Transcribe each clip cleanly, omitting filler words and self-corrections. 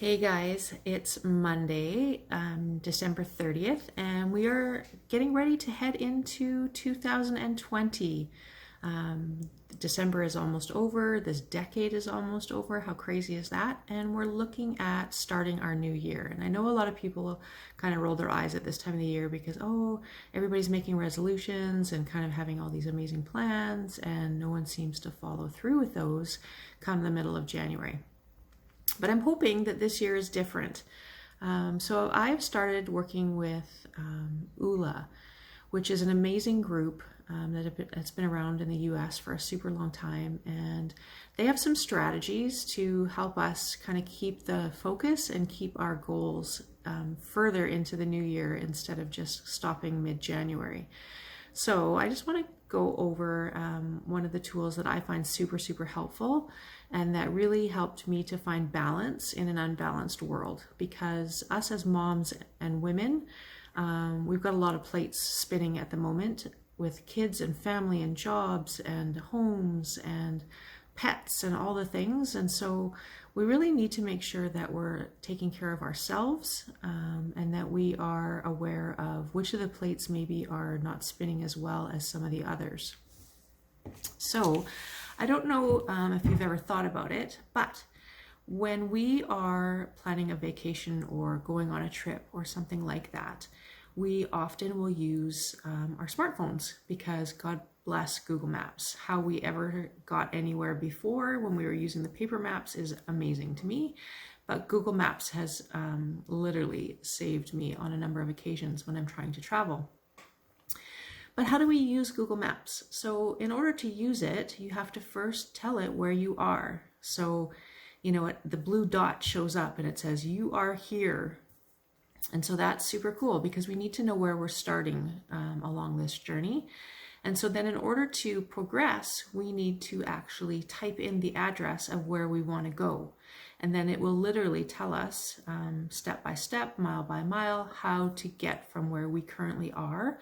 Hey guys, it's Monday, December 30th, and we are getting ready to head into 2020. December is almost over, this decade is almost over. How crazy is that? And we're looking at starting our new year. And I know a lot of people kind of roll their eyes at this time of the year because, everybody's making resolutions and kind of having all these amazing plans, and no one seems to follow through with those come the middle of January. But I'm hoping that this year is different. So I've started working with Oola, which is an amazing group that's been around in the US for a super long time. And they have some strategies to help us kind of keep the focus and keep our goals further into the new year instead of just stopping mid-January. So I just want to go over one of the tools that I find super, super helpful and that really helped me to find balance in an unbalanced world, because us as moms and women, we've got a lot of plates spinning at the moment with kids and family and jobs and homes and pets and all the things. And so we really need to make sure that we're taking care of ourselves and that we are aware of which of the plates maybe are not spinning as well as some of the others. So I don't know if you've ever thought about it, but when we are planning a vacation or going on a trip or something like that, we often will use our smartphones because God bless Google Maps. How we ever got anywhere before when we were using the paper maps is amazing to me, but Google Maps has literally saved me on a number of occasions when I'm trying to travel. But how do we use Google Maps? So in order to use it, you have to first tell it where you are. So, the blue dot shows up and it says, you are here. And so that's super cool because we need to know where we're starting along this journey. And so then in order to progress, we need to actually type in the address of where we want to go. And then it will literally tell us step by step, mile by mile, how to get from where we currently are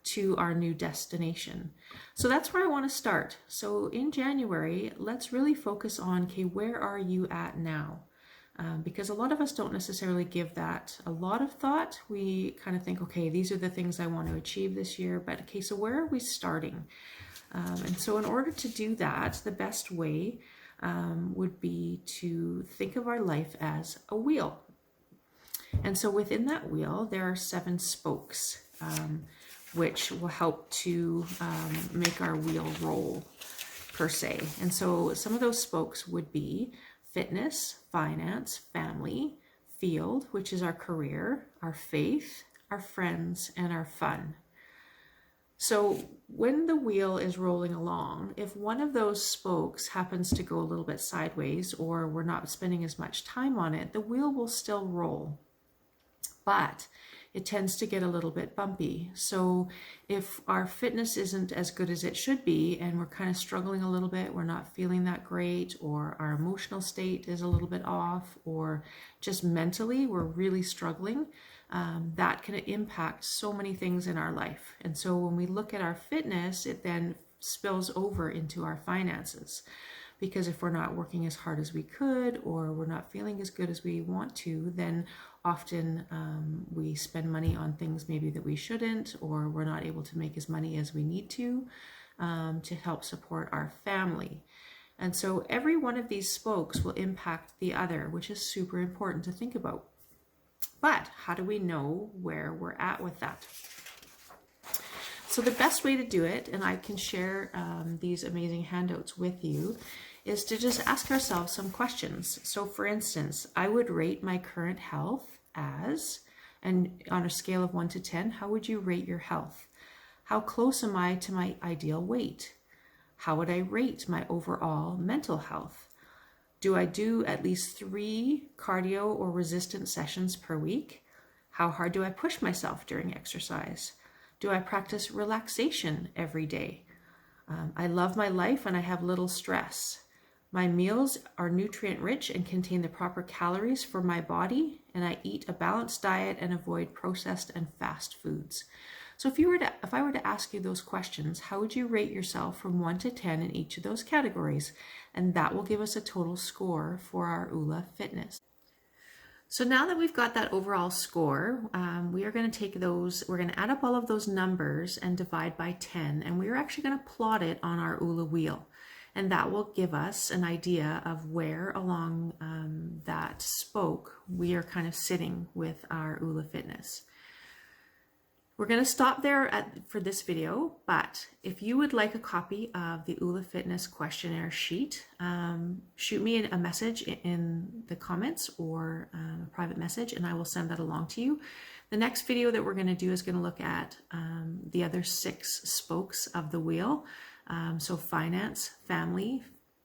to our new destination. So that's where I want to start. So in January, let's really focus on, okay, where are you at now? Because a lot of us don't necessarily give that a lot of thought. We kind of think, okay, these are the things I want to achieve this year, but okay, so where are we starting? And so in order to do that, the best way would be to think of our life as a wheel. And so within that wheel, there are 7 spokes, which will help to make our wheel roll per se. And so some of those spokes would be fitness, finance, family, field, which is our career, our faith, our friends, and our fun. So when the wheel is rolling along, if one of those spokes happens to go a little bit sideways or we're not spending as much time on it, the wheel will still roll, but it tends to get a little bit bumpy. So if our fitness isn't as good as it should be and we're kind of struggling a little bit, we're not feeling that great, or our emotional state is a little bit off, or just mentally we're really struggling, that can impact so many things in our life. And so when we look at our fitness, it then spills over into our finances. Because if we're not working as hard as we could, or we're not feeling as good as we want to, then often we spend money on things maybe that we shouldn't, or we're not able to make as money as we need to help support our family. And so every one of these spokes will impact the other, which is super important to think about. But how do we know where we're at with that? So the best way to do it, and I can share these amazing handouts with you, is to just ask ourselves some questions. So for instance, I would rate my current health as, and on a scale of 1 to 10, how would you rate your health? How close am I to my ideal weight? How would I rate my overall mental health? Do I do at least 3 cardio or resistance sessions per week? How hard do I push myself during exercise? Do I practice relaxation every day? I love my life and I have little stress. My meals are nutrient rich and contain the proper calories for my body, and I eat a balanced diet and avoid processed and fast foods. So if I were to ask you those questions, how would you rate yourself from 1 to 10 in each of those categories? And that will give us a total score for our Oola Fitness. So now that we've got that overall score, we are going to take those, we're going to add up all of those numbers and divide by 10, and we're actually going to plot it on our Oola wheel. And that will give us an idea of where along that spoke we are kind of sitting with our Oola Fitness. We're going to stop there for this video, but if you would like a copy of the Oola Fitness questionnaire sheet, shoot me a message in the comments or a private message, and I will send that along to you. The next video that we're going to do is going to look at the other 6 spokes of the wheel. So finance, family,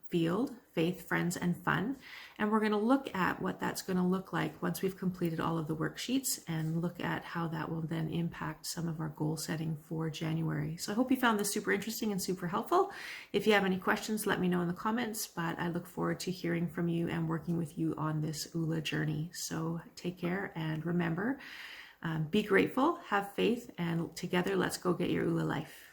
field, faith, friends, and fun. And we're going to look at what that's going to look like once we've completed all of the worksheets and look at how that will then impact some of our goal setting for January. So I hope you found this super interesting and super helpful. If you have any questions, let me know in the comments, but I look forward to hearing from you and working with you on this Oola journey. So take care and remember, be grateful, have faith, and together let's go get your Oola life.